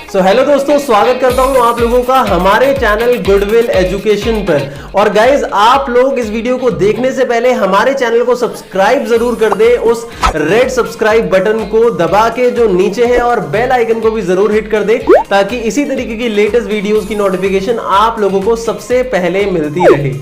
So hello दोस्तों, स्वागत करता हूं आप लोगों का हमारे चैनल गुडविल एजुकेशन पर। और गाइज, आप लोग इस वीडियो को देखने से पहले हमारे चैनल को सब्सक्राइब जरूर कर दें, उस रेड सब्सक्राइब बटन को दबा के जो नीचे है, और बेल आइकन को भी जरूर हिट कर दें ताकि इसी तरीके की लेटेस्ट वीडियोस की नोटिफिकेशन आप लोगों को सबसे पहले मिलती रहे।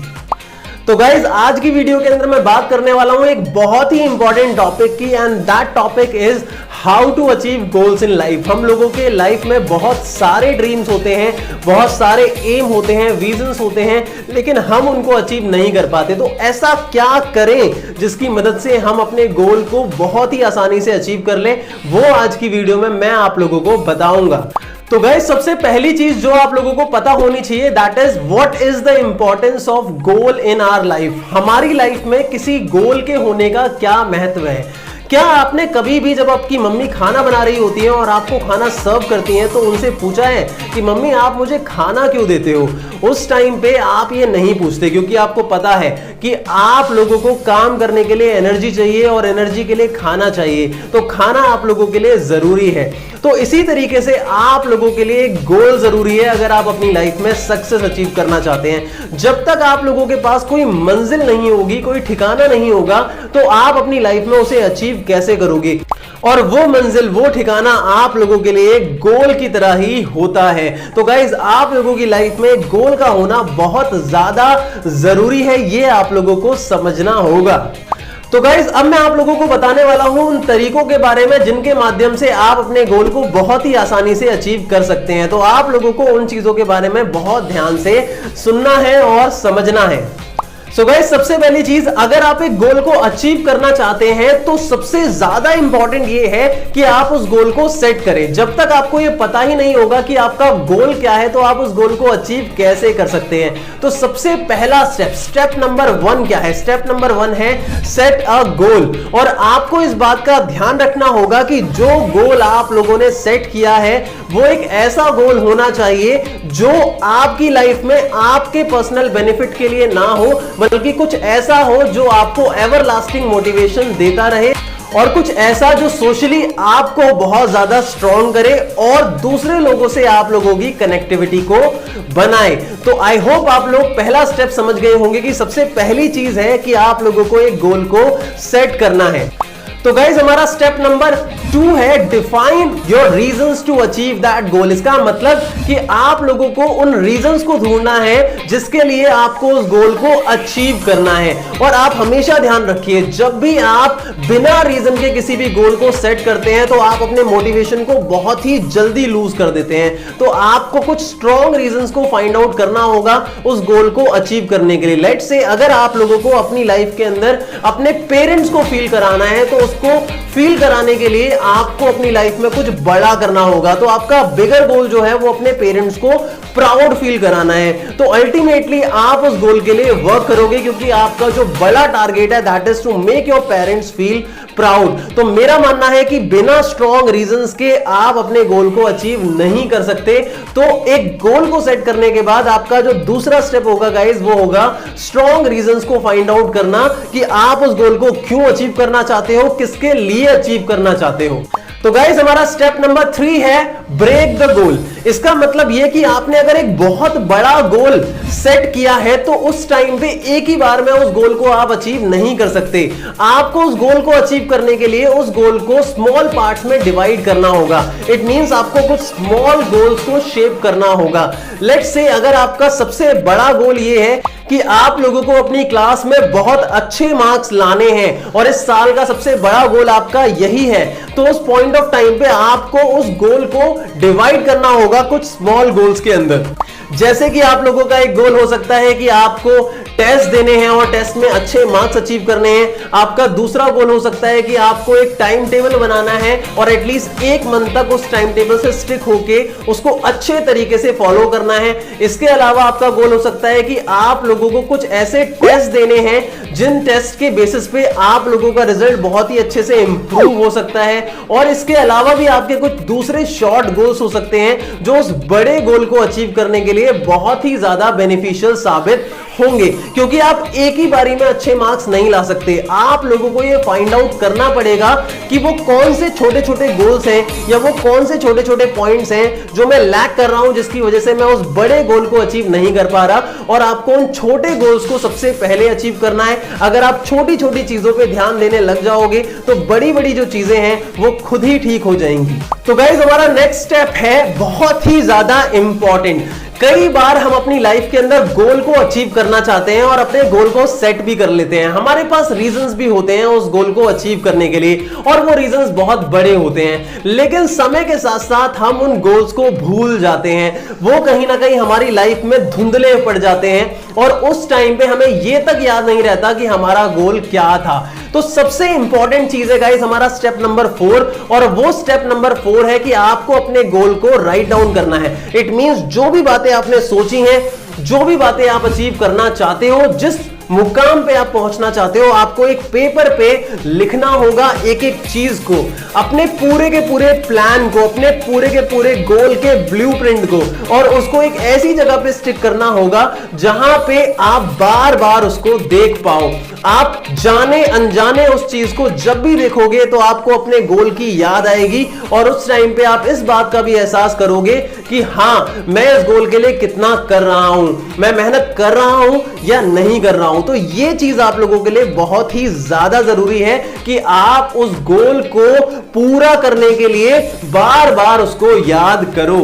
तो गाइज, आज की वीडियो के अंदर मैं बात करने वाला हूं एक बहुत ही इंपॉर्टेंट टॉपिक की, and that topic is how to achieve goals in life. हम लोगों के लाइफ में बहुत सारे ड्रीम्स होते हैं, बहुत सारे एम होते हैं, विजन्स होते हैं, लेकिन हम उनको अचीव नहीं कर पाते। तो ऐसा क्या करें जिसकी मदद से हम अपने गोल को बहुत ही आसानी से अचीव कर लें, वो आज की वीडियो में मैं आप लोगों को बताऊंगा। तो गाइस, सबसे पहली चीज जो आप लोगों को पता होनी चाहिए, that is what is the importance of goal in our life. हमारी लाइफ में किसी गोल के होने का क्या महत्व है। क्या आपने कभी भी जब आपकी मम्मी खाना बना रही होती है और आपको खाना सर्व करती हैं तो उनसे पूछा है कि मम्मी आप मुझे खाना क्यों देते हो? उस टाइम पे आप ये नहीं पूछते, क्योंकि आपको पता है कि आप लोगों को काम करने के लिए एनर्जी चाहिए और एनर्जी के लिए खाना चाहिए, तो खाना आप लोगों के लिए जरूरी है। तो इसी तरीके से आप लोगों के लिए गोल जरूरी है अगर आप अपनी लाइफ में सक्सेस अचीव करना चाहते हैं। जब तक आप लोगों के पास कोई मंजिल नहीं होगी, कोई ठिकाना नहीं होगा, तो आप अपनी लाइफ में उसे अचीव कैसे करोगे? और वो मंजिल, वो ठिकाना आप लोगों के लिए गोल की तरह ही होता है। तो गाइज, आप लोगों की लाइफ में गोल का होना बहुत ज्यादा जरूरी है, ये आप लोगों को समझना होगा। तो गाइज, अब मैं आप लोगों को बताने वाला हूं उन तरीकों के बारे में जिनके माध्यम से आप अपने गोल को बहुत ही आसानी से अचीव कर सकते हैं। तो आप लोगों को उन चीजों के बारे में बहुत ध्यान से सुनना है और समझना है। सो गाइस, सबसे पहली चीज, अगर आप एक गोल को अचीव करना चाहते हैं तो सबसे ज्यादा इंपॉर्टेंट ये है कि आप उस गोल को सेट करें। जब तक आपको ये पता ही नहीं होगा कि आपका गोल क्या है, तो आप उस गोल को अचीव कैसे कर सकते हैं? तो सबसे पहला स्टेप नंबर 1 क्या है? स्टेप नंबर 1 है सेट अ गोल। और आपको इस बात का ध्यान रखना होगा कि जो गोल आप लोगों ने सेट किया है वो एक ऐसा गोल होना चाहिए जो आपकी लाइफ में आपके पर्सनल बेनिफिट के लिए ना हो, बल्कि कुछ ऐसा हो जो आपको एवरलास्टिंग मोटिवेशन देता रहे, और कुछ ऐसा जो सोशली आपको बहुत ज्यादा स्ट्रॉन्ग करे और दूसरे लोगों से आप लोगों की कनेक्टिविटी को बनाए। तो आई होप आप लोग पहला स्टेप समझ गए होंगे कि सबसे पहली चीज है कि आप लोगों को एक गोल को सेट करना है। तो गाइज, हमारा स्टेप नंबर 2 है define your reasons to achieve that goal. इसका मतलब कि आप लोगों को उन रीजंस को ढूंढना है जिसके लिए आपको उस गोल को अचीव करना है। और आप हमेशा ध्यान रखिए, जब भी आप बिना रीजन के किसी भी गोल को सेट करते हैं तो आप अपने मोटिवेशन को बहुत ही जल्दी लूज कर देते हैं। तो आपको कुछ स्ट्रॉन्ग रीजंस को फाइंड आउट करना होगा उस गोल को अचीव करने के लिए। लेट्स से अगर आप लोगों को अपनी लाइफ के अंदर अपने पेरेंट्स को फील कराना है, तो उसको फील कराने के लिए आपको अपनी लाइफ में कुछ बड़ा करना होगा। तो आपका बिगर गोल जो है वो अपने पेरेंट्स को प्राउड फील कराना है। तो अल्टीमेटली आप उस गोल के लिए वर्क करोगे, क्योंकि आपका जो बड़ा टारगेट है that is to make your parents feel proud. तो मेरा मानना है कि बिना स्ट्रॉन्ग रीजंस के आप अपने गोल को अचीव नहीं कर सकते। तो एक गोल को सेट करने के बाद आपका जो दूसरा स्टेप होगा गाइस, वो होगा स्ट्रॉन्ग रीजंस को फाइंड आउट करना कि आप उस गोल को क्यों अचीव करना चाहते हो, किसके लिए अचीव करना चाहते हो। तो गाइस, हमारा स्टेप नंबर 3 है ब्रेक द गोल। इसका मतलब यह कि आपने अगर एक बहुत बड़ा गोल सेट किया है तो उस टाइम पे एक ही बार में उस गोल को आप अचीव नहीं कर सकते। आपको उस गोल को अचीव करने के लिए उस गोल को स्मॉल पार्ट्स में डिवाइड करना होगा। इट मींस आपको कुछ स्मॉल गोल्स को शेप करना होगा। लेट्स से अगर आपका सबसे बड़ा गोल ये है कि आप लोगों को अपनी क्लास में बहुत अच्छे मार्क्स लाने हैं और इस साल का सबसे बड़ा गोल आपका यही है, तो उस पॉइंट ऑफ टाइम पे आपको उस गोल को डिवाइड करना होगा कुछ स्मॉल गोल्स के अंदर। जैसे कि आप लोगों का एक गोल हो सकता है कि आपको टेस्ट देने हैं और टेस्ट में अच्छे मार्क्स अचीव करने हैं। आपका दूसरा गोल हो सकता है कि आपको एक टाइम टेबल बनाना है और एटलीस्ट 1 मंथ तक उस टाइम टेबल से स्टिक होके उसको अच्छे तरीके से फॉलो करना है। इसके अलावा आपका गोल हो सकता है कि आप लोगों को कुछ ऐसे टेस्ट देने हैं जिन टेस्ट के बेसिस पे आप लोगों का रिजल्ट बहुत ही अच्छे से इंप्रूव हो सकता है। और इसके अलावा भी आपके कुछ दूसरे शॉर्ट गोल्स हो सकते हैं जो उस बड़े गोल को अचीव करने के लिए बहुत ही ज्यादा बेनिफिशियल साबित होंगे। क्योंकि आप एक ही बारी में अच्छे मार्क्स नहीं ला सकते। आप लोगों को ये फाइंड आउट करना पड़ेगा कि वो कौन से छोटे छोटे गोल्स हैं या वो कौन से छोटे छोटे पॉइंट्स हैं जो मैं लैक कर रहा हूं, जिसकी वजह से मैं उस बड़े गोल को अचीव नहीं कर पा रहा, और आपको उन छोटे गोल्स को सबसे पहले अचीव करना है। अगर आप छोटी छोटी चीजों पे ध्यान देने लग जाओगे तो बड़ी बड़ी जो चीजें हैं वो खुद ही ठीक हो जाएंगी। तो गाइस हमारा नेक्स्ट स्टेप है बहुत ही ज्यादा इंपॉर्टेंट। कई बार हम अपनी लाइफ के अंदर गोल को अचीव करना चाहते हैं और अपने गोल को सेट भी कर लेते हैं। हमारे पास रीजंस भी होते हैं उस गोल को अचीव करने के लिए, और वो रीजंस बहुत बड़े होते हैं, लेकिन समय के साथ साथ हम उन गोल्स को भूल जाते हैं। वो कहीं ना कहीं हमारी लाइफ में धुंधले पड़ जाते हैं और उस टाइम पे हमें ये तक याद नहीं रहता कि हमारा गोल क्या था। तो सबसे इंपॉर्टेंट चीज है गाइस हमारा स्टेप नंबर 4, और वो स्टेप नंबर 4 है कि आपको अपने गोल को राइट डाउन करना है। इट मींस जो भी बातें आपने सोची हैं, जो भी बातें आप अचीव करना चाहते हो, जिस मुकाम पे आप पहुंचना चाहते हो, आपको एक पेपर पे लिखना होगा एक एक चीज को, अपने पूरे के पूरे प्लान को, अपने पूरे के पूरे गोल के ब्लूप्रिंट को, और उसको एक ऐसी जगह पे स्टिक करना होगा जहां पे आप बार बार उसको देख पाओ। आप जाने अनजाने उस चीज को जब भी देखोगे तो आपको अपने गोल की याद आएगी, और उस टाइम पे आप इस बात का भी एहसास करोगे कि हां मैं इस गोल के लिए कितना कर रहा हूं, मैं मेहनत कर रहा हूं या नहीं कर रहा हूं। तो ये चीज आप लोगों के लिए बहुत ही ज्यादा जरूरी है कि आप उस गोल को पूरा करने के लिए बार बार उसको याद करो।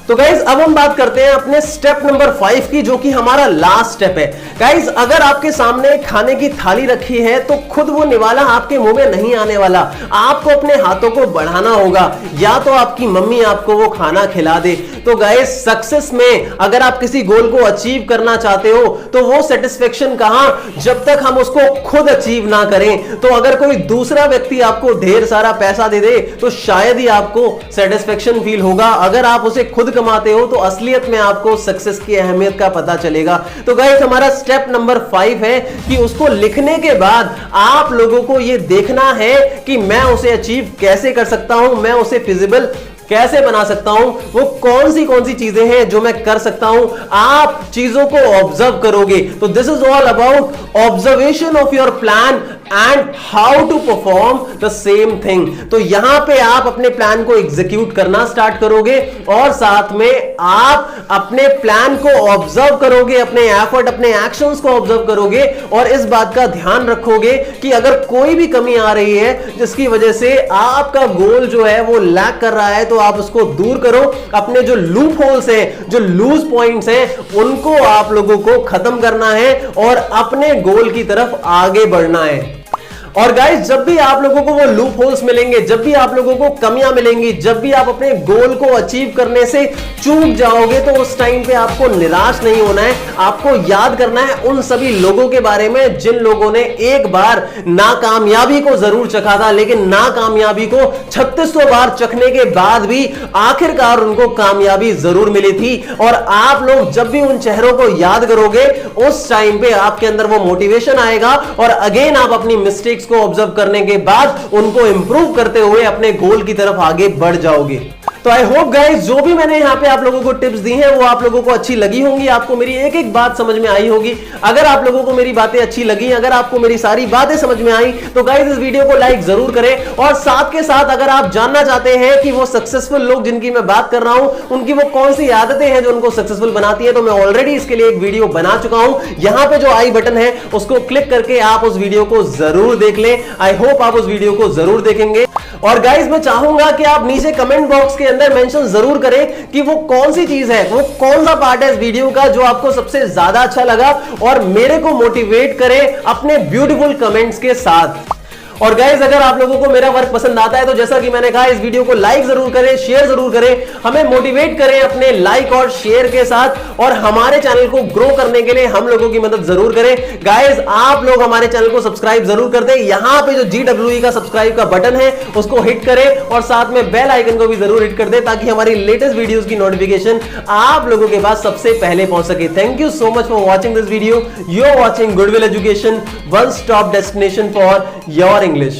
तो गाइज अब हम बात करते हैं अपने स्टेप नंबर 5 की, जो कि हमारा लास्ट स्टेप है। गाइज अगर आपके सामने खाने की थाली रखी है तो खुद वो निवाला आपके मुंह में नहीं आने वाला, आपको अपने हाथों को बढ़ाना होगा, या तो आपकी मम्मी आपको वो खाना खिला दे। तो गाइज सक्सेस में अगर आप किसी गोल को अचीव करना चाहते हो तो वो सेटिस्फेक्शन कहां, जब तक हम उसको खुद अचीव ना करें। तो अगर कोई दूसरा व्यक्ति आपको ढेर सारा पैसा दे दे तो शायद ही आपको सेटिस्फेक्शन फील होगा। अगर आप उसे खुद कमाते हो तो असलियत में आपको सक्सेस की अहमियत का पता चलेगा। तो गाइस हमारा स्टेप नंबर 5 है कि उसको लिखने के बाद आप लोगों को यह देखना है कि मैं उसे अचीव कैसे कर सकता हूं, मैं उसे फिजिबल कैसे बना सकता हूं, वो कौन सी चीजें हैं जो मैं कर सकता हूं। आप चीजों को ऑब्जर्व करोगे तो this is all about observation of your plan and how to perform the same thing. तो यहां पे आप अपने प्लान को एग्जीक्यूट करना स्टार्ट करोगे और साथ में आप अपने प्लान को ऑब्जर्व करोगे, अपने एफर्ट, अपने एक्शंस को ऑब्जर्व करोगे, और इस बात का ध्यान रखोगे कि अगर कोई भी कमी आ रही है जिसकी वजह से आपका गोल जो है वो लैक कर रहा है तो आप उसको दूर करो। अपने जो लूप होल्स हैं, जो लूज पॉइंट्स हैं, उनको आप लोगों को खत्म करना है और अपने गोल की तरफ आगे बढ़ना है। और गाइस जब भी आप लोगों को वो लूप होल्स मिलेंगे, जब भी आप लोगों को कमियां मिलेंगी, जब भी आप अपने गोल को अचीव करने से चूक जाओगे तो उस टाइम पे आपको निराश नहीं होना है। आपको याद करना है उन सभी लोगों के बारे में जिन लोगों ने एक बार नाकामयाबी को जरूर चखा था, लेकिन नाकामयाबी को 3600 बार चखने के बाद भी आखिरकार उनको कामयाबी जरूर मिली थी। और आप लोग जब भी उन चेहरों को याद करोगे उस टाइम पे आपके अंदर वो मोटिवेशन आएगा और अगेन आप अपनी मिस्टेक्स को ऑब्जर्व करने के बाद उनको इंप्रूव करते हुए अपने गोल की तरफ आगे बढ़ जाओगे। तो आई होप गाइस जो भी मैंने यहां पे आप लोगों को टिप्स दी हैं वो आप लोगों को अच्छी लगी होंगी, आपको मेरी एक एक बात समझ में आई होगी। अगर आप लोगों को मेरी बातें अच्छी लगी, अगर आपको मेरी सारी बातें समझ में आई तो गाइस इस वीडियो को लाइक जरूर करें, और साथ के साथ अगर आप जानना चाहते हैं कि वो सक्सेसफुल लोग जिनकी मैं बात कर रहा हूं उनकी वो कौन सी आदतें हैं जो उनको सक्सेसफुल बनाती है, तो मैं ऑलरेडी इसके लिए एक वीडियो बना चुका हूं। यहां पे जो आई बटन है उसको क्लिक करके आप उस वीडियो को जरूर देख लें। आई होप आप उस वीडियो को जरूर देखेंगे। और गाइस मैं चाहूंगा कि आप नीचे कमेंट बॉक्स के अंदर मेंशन जरूर करें कि वो कौन सी चीज है, वो कौन सा पार्ट है इस वीडियो का जो आपको सबसे ज्यादा अच्छा लगा, और मेरे को मोटिवेट करें अपने ब्यूटीफुल कमेंट्स के साथ। और गाइस अगर आप लोगों को मेरा वर्क पसंद आता है तो जैसा कि मैंने कहा इस वीडियो को लाइक जरूर करें, शेयर जरूर करें, हमें मोटिवेट करें अपने लाइक और शेयर के साथ, और हमारे चैनल को ग्रो करने के लिए हम लोगों की मदद जरूर करें। गाइस आप लोग हमारे चैनल को सब्सक्राइब जरूर कर दें, यहां पे जो GWE का सब्सक्राइब का बटन है उसको हिट करें और साथ में बेल आइकन को भी जरूर हिट कर दें ताकि हमारी लेटेस्ट वीडियोस की नोटिफिकेशन आप लोगों के पास सबसे पहले पहुंच सके। Thank you so much for watching this video. You are watching Goodwill education, one stop destination for your English।